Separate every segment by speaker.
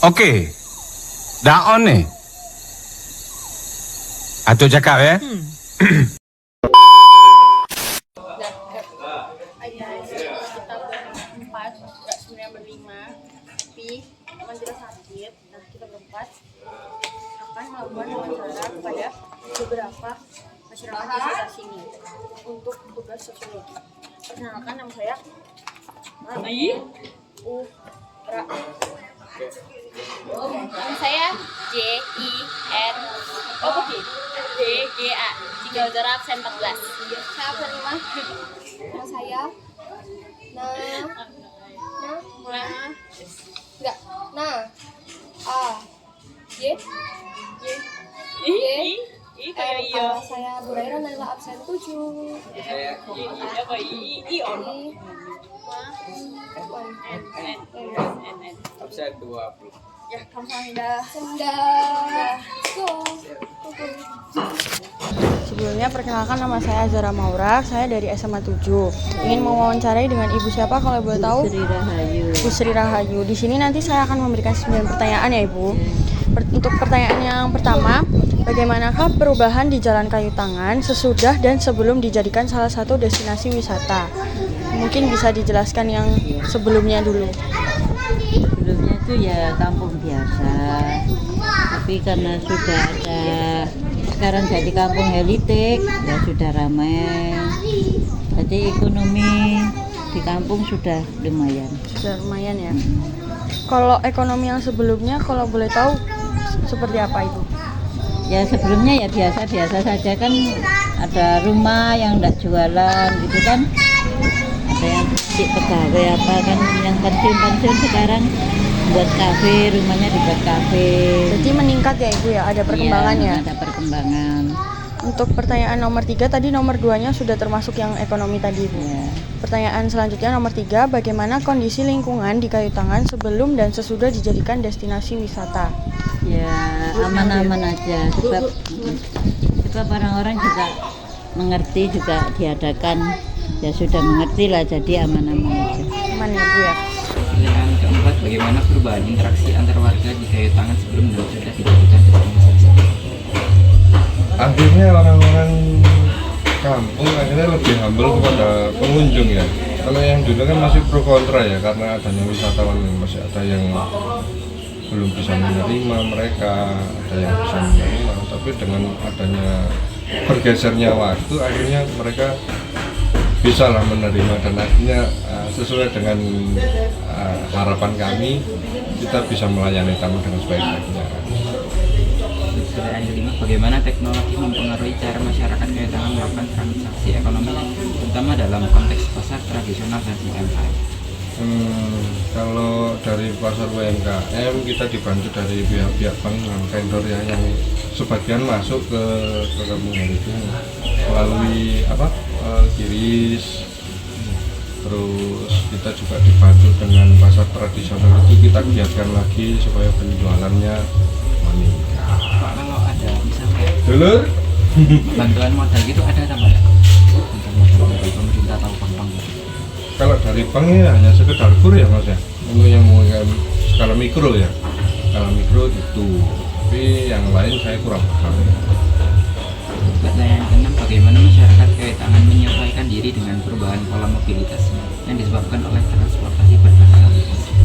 Speaker 1: Oke. Dah on nih. Aduh cakap ya.
Speaker 2: Kita berempat, nggak sebenarnya berlima, tapi teman kita sakit. Nah, kita berempat akan melakukan wawancara kepada beberapa masyarakat di sekitar sini untuk tugas sosiologi. Perkenalkan, nama saya Ura.
Speaker 3: Nama saya JIN DGA, Jika Udara absen 14.
Speaker 2: Saya absen 5. Nama saya saya Burairan adalah absen 7.
Speaker 4: Absen 20.
Speaker 2: Ya, kamsahamnida. Go.
Speaker 5: Sebelumnya perkenalkan, nama saya Azara Maura, saya dari SMA 7. Ingin mewawancarai dengan ibu siapa kalau boleh tahu? Bu Sri Rahayu. Di sini nanti saya akan memberikan 9 pertanyaan ya Ibu. Untuk pertanyaan yang pertama, bagaimanakah perubahan di Jalan Kayu Tangan sesudah dan sebelum dijadikan salah satu destinasi wisata? Mungkin bisa dijelaskan yang sebelumnya dulu.
Speaker 6: Sebelumnya itu ya kampung biasa, tapi karena sudah ada sekarang jadi kampung helitek ya sudah ramai, jadi ekonomi di kampung sudah lumayan.
Speaker 5: Sudah lumayan ya. Kalau ekonomi yang sebelumnya kalau boleh tahu seperti apa Ibu?
Speaker 6: Ya sebelumnya ya biasa-biasa saja, kan ada rumah yang tidak jualan gitu kan, ada yang di pegawai apa kan yang pensiun sekarang buat kafe, rumahnya dibuat kafe.
Speaker 5: Jadi meningkat ya Ibu ya, ada perkembangannya.
Speaker 6: Iya, ada perkembangan.
Speaker 5: Untuk pertanyaan nomor 3 tadi, nomor 2-nya sudah termasuk yang ekonomi tadi Ibu.
Speaker 6: Ya.
Speaker 5: Pertanyaan selanjutnya nomor 3, bagaimana kondisi lingkungan di Kayu Tangan sebelum dan sesudah dijadikan destinasi wisata?
Speaker 6: Ya aman-aman aja, sebab orang-orang juga mengerti, juga diadakan ya sudah mengerti lah, jadi aman-aman aja.
Speaker 5: Aman ya Bu ya.
Speaker 4: Pertanyaan keempat, bagaimana perubahan interaksi antar warga di Kayu Tangan sebelum dan sudah dijadikan destinasi wisata?
Speaker 7: Akhirnya orang-orang kampung akhirnya lebih humble kepada pengunjung ya. Kalau yang dulu kan masih pro kontra ya, karena adanya wisatawan yang masih ada yang belum bisa menerima mereka, ada yang bisa menerima, tapi dengan adanya bergesernya waktu akhirnya mereka bisa lah menerima, dan akhirnya sesuai dengan harapan kami, kita bisa melayani tamu dengan sebaik-baiknya.
Speaker 4: Pertanyaan kelima, bagaimana teknologi mempengaruhi cara masyarakat Kayu Tangan melakukan transaksi ekonomi, terutama dalam konteks pasar tradisional dan UMKM?
Speaker 7: Kalau dari pasar UMKM kita dibantu dari pihak-pihak bank dan vendor ya, yang sebagian masuk ke kampung itu melalui kiris. Terus kita juga dibantu dengan pasar tradisional itu, kita giatkan lagi supaya penjualannya meningkat.
Speaker 4: Pak, kalau ada misalnya
Speaker 7: Dulur,
Speaker 4: bantuan modal gitu ada tambah ya? Bantuan modal dari pemerintah atau bank-bank gitu?
Speaker 7: kalau dari bank ya hanya sekedar kur ya Mas ya, untuk yang UMKM skala mikro ya, skala mikro itu, tapi yang lain saya kurang paham.
Speaker 4: Pertanyaan keenam, bagaimana masyarakat Kayu Tangan menyesuaikan diri dengan perubahan pola mobilitas yang disebabkan oleh transportasi berbasis aplikasi?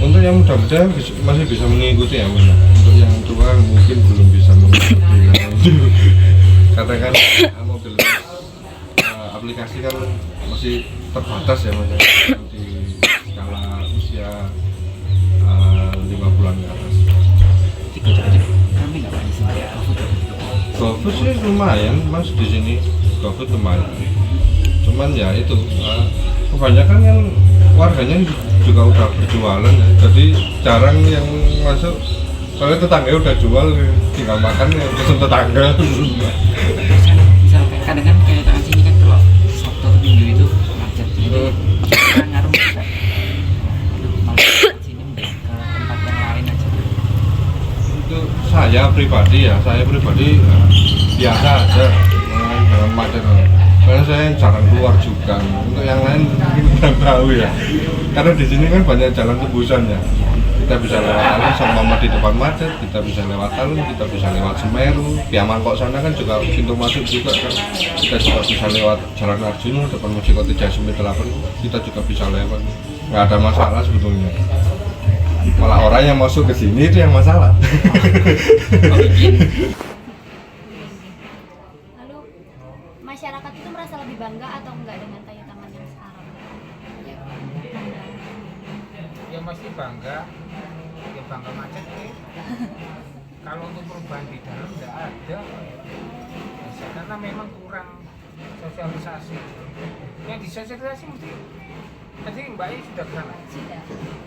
Speaker 7: Untuk yang muda-muda masih bisa mengikuti ya Mas. Untuk yang tua mungkin belum bisa mengikuti. Katakan mobilitas aplikasi kan masih terbatas ya Mas, di skala usia 5 bulan ke atas.
Speaker 4: Kami nggak Pak di sini
Speaker 7: GoFood sih lumayan Mas di sini, GoFood lumayan. Cuman ya itu kebanyakan kan warganya juga udah berjualan ya, jadi jarang yang masuk. Soalnya tetangga udah jual, tinggal makan ya pesen tetangga.
Speaker 4: Misalkan kadang kan Kayu Tangan sini kan kalau Sabtu atau Minggu itu macet, jadi ngaruh nggak? Malah sini ke tempat yang lain aja.
Speaker 7: Untuk saya pribadi biasa aja dengan macet, karena saya jarang keluar juga. Untuk yang lain mungkin kurang tahu ya. Karena di sini kan banyak jalan tembusan ya. Kita bisa lewat alun sama di depan macet, kita bisa lewat alun, kita bisa lewat Semeru, via Mangkok sana kan juga pintu masuk juga kan. Kita juga bisa lewat Jalan Arjuna depan Masjid Kota Jasmine 8, kita juga bisa lewat. Nggak ada masalah sebetulnya. Malah orang yang masuk ke sini itu yang masalah.
Speaker 3: Lalu masyarakat itu merasa lebih bangga atau enggak dengan kayu tangan yang sekarang?
Speaker 8: Ya pasti bangga, ya bangga macet nih. Kalau untuk perubahan di dalam tidak ada, karena memang kurang sosialisasi. Yang disosialisasi mesti tadi Mbak I sudah ke sana.
Speaker 3: Sudah.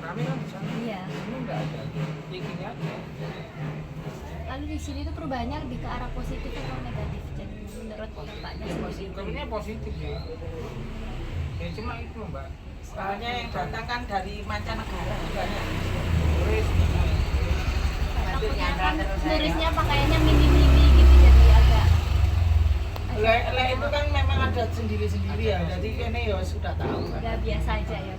Speaker 8: Kami kan di sana.
Speaker 3: Iya.
Speaker 8: Ini tidak ada. Ya gini aja.
Speaker 3: Lalu di sini tuh perubahannya lebih ke arah positif atau negatif? Jadi menurut Bapaknya
Speaker 8: Positif. Kami positif ya. Ya cuma itu Mbak.
Speaker 9: Soalnya yang datang kan dari mancanegara banyak.
Speaker 8: Turis.
Speaker 3: takutnya kan turisnya pakaiannya mini-mini gitu jadi agak
Speaker 9: Lek itu kan memang ada sendiri-sendiri ya. Jadi ini ya sudah tahu kan.
Speaker 3: nggak biasa aja ya.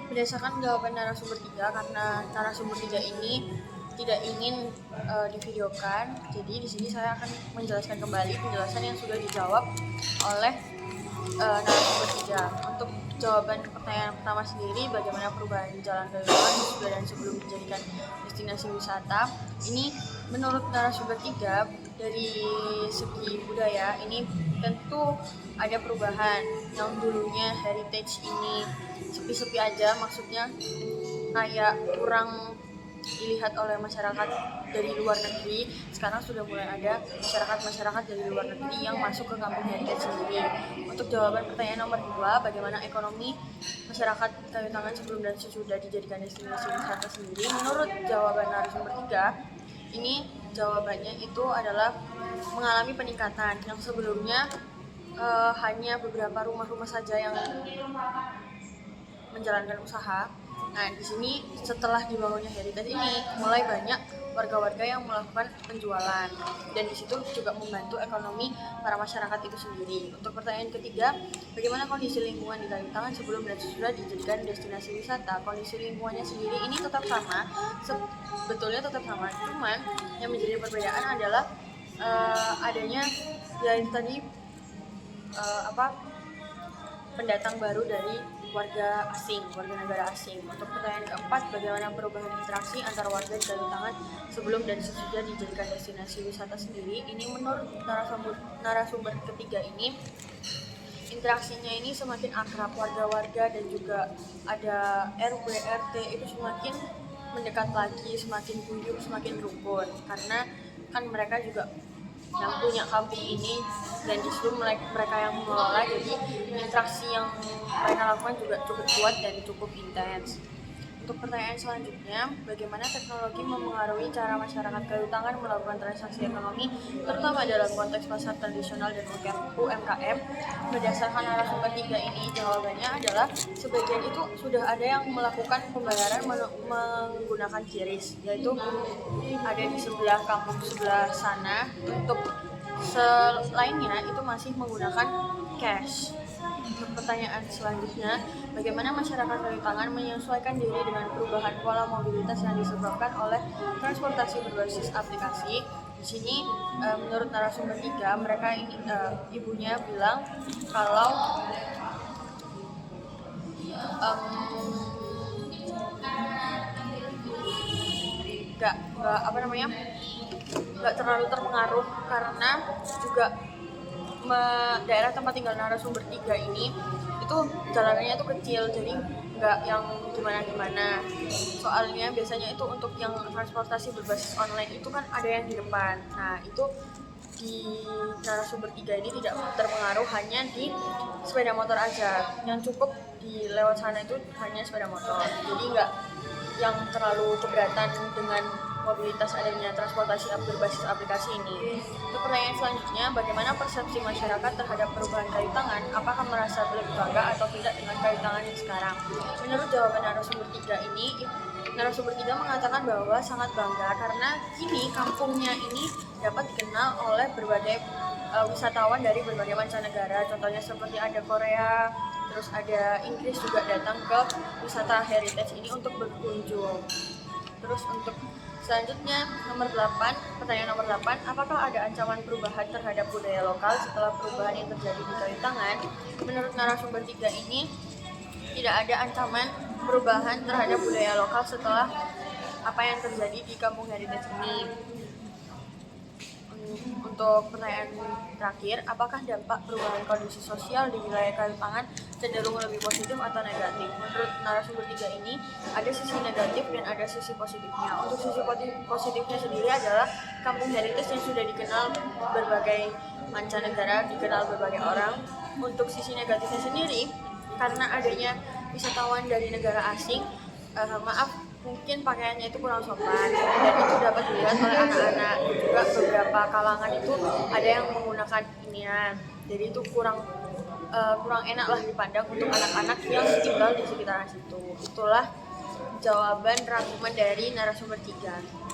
Speaker 5: Berdasarkan jawaban narasumber 3, karena narasumber 3 ini tidak ingin divideokan, jadi di sini saya akan menjelaskan kembali penjelasan yang sudah dijawab oleh narasumber 3. Untuk jawaban pertanyaan pertama sendiri, bagaimana perubahan jalan Kaliutangan sesudah dan sebelum dijadikan destinasi wisata, ini menurut narasumber 3 dari segi budaya ini tentu ada perubahan. Yang dulunya heritage ini sepi-sepi aja, maksudnya kayak kurang dilihat oleh masyarakat dari luar negeri. Sekarang sudah mulai ada masyarakat dari luar negeri yang masuk ke kampung heritage sendiri. Untuk jawaban pertanyaan nomor 2, bagaimana ekonomi masyarakat Kaliutangan sebelum dan sesudah dijadikan destinasi wisata sendiri, menurut jawaban narasumber 3 ini jawabannya itu adalah mengalami peningkatan. Yang sebelumnya hanya beberapa rumah-rumah saja yang menjalankan usaha. Nah, di sini setelah dibangunnya heritage ini mulai banyak warga-warga yang melakukan penjualan, dan di situ juga membantu ekonomi para masyarakat itu sendiri. Untuk pertanyaan ketiga, bagaimana kondisi lingkungan di Kaliutangan sebelum dan sesudah dijadikan destinasi wisata? Kondisi lingkungannya sendiri ini tetap sama, sebetulnya tetap sama, cuman yang menjadi perbedaan adalah adanya ya itu tadi pendatang baru dari warga negara asing. Untuk pertanyaan keempat, bagaimana perubahan interaksi antar warga di Kaliutangan sebelum dan sesudah dijadikan destinasi wisata sendiri? Ini menurut narasumber ketiga ini, interaksinya ini semakin akrab, warga-warga dan juga ada RW, RT itu semakin mendekat lagi, semakin guyup, semakin rukun, karena kan mereka juga yang punya kampung ini dan justru mereka yang mengelola, jadi interaksi yang mereka lakukan juga cukup kuat dan cukup intens. Untuk pertanyaan selanjutnya, bagaimana teknologi mempengaruhi cara masyarakat Kaliutangan melakukan transaksi ekonomi, terutama dalam konteks pasar tradisional dan UMKM? Berdasarkan narasumber 3 ini, jawabannya adalah sebagian itu sudah ada yang melakukan pembayaran menggunakan QRIS, yaitu ada di sebelah kampung sebelah sana. Untuk selainnya itu masih menggunakan cash. Untuk pertanyaan selanjutnya, bagaimana masyarakat Kaliutangan menyesuaikan diri dengan perubahan pola mobilitas yang disebabkan oleh transportasi berbasis aplikasi? Di sini menurut narasumber 3, mereka ini ibunya bilang kalau nggak terlalu terpengaruh, karena juga daerah tempat tinggal narasumber 3 ini itu jalanannya itu kecil, jadi nggak yang gimana-gimana. Soalnya biasanya itu untuk yang transportasi berbasis online itu kan ada yang di depan. Nah, itu di narasumber 3 ini tidak terpengaruh, hanya di sepeda motor aja. Yang cukup di lewat sana itu hanya sepeda motor, jadi nggak yang terlalu keberatan dengan mobilitas adanya transportasi berbasis aplikasi ini. Untuk pertanyaan selanjutnya, bagaimana persepsi masyarakat terhadap perubahan Kaliutangan? Apakah merasa lebih bangga atau tidak dengan Kaliutangan yang sekarang? Menurut jawaban narasumber 3 ini, narasumber 3 mengatakan bahwa sangat bangga karena kini kampungnya ini dapat dikenal oleh berbagai wisatawan dari berbagai mancanegara. Contohnya seperti ada Korea, Terus ada Inggris juga datang ke wisata heritage ini untuk berkunjung. Terus untuk selanjutnya pertanyaan nomor 8, apakah ada ancaman perubahan terhadap budaya lokal setelah perubahan yang terjadi di Kayu Tangan? Menurut narasumber 3 ini, tidak ada ancaman perubahan terhadap budaya lokal setelah apa yang terjadi di Kampung Heritage ini. Untuk pertanyaan terakhir, apakah dampak perubahan kondisi sosial di wilayah Kayu Tangan cenderung lebih positif atau negatif? Menurut narasumber 3 ini, ada sisi negatif dan ada sisi positifnya. Untuk sisi positifnya sendiri adalah Kampung Heritage yang sudah dikenal berbagai mancanegara, dikenal berbagai orang. Untuk sisi negatifnya sendiri, karena adanya wisatawan dari negara asing, mungkin pakaiannya itu kurang sopan dan itu dapat dilihat oleh anak-anak, dan juga beberapa kalangan itu ada yang menggunakan inian, jadi itu kurang enak lah dipandang untuk anak-anak yang tinggal di sekitaran situ. Itulah jawaban rangkuman dari narasumber 3.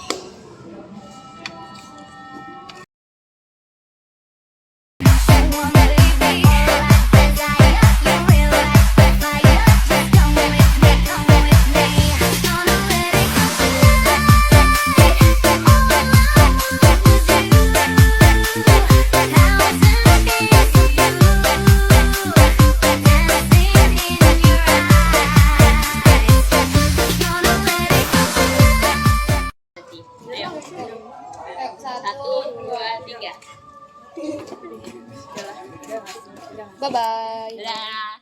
Speaker 3: Bye bye.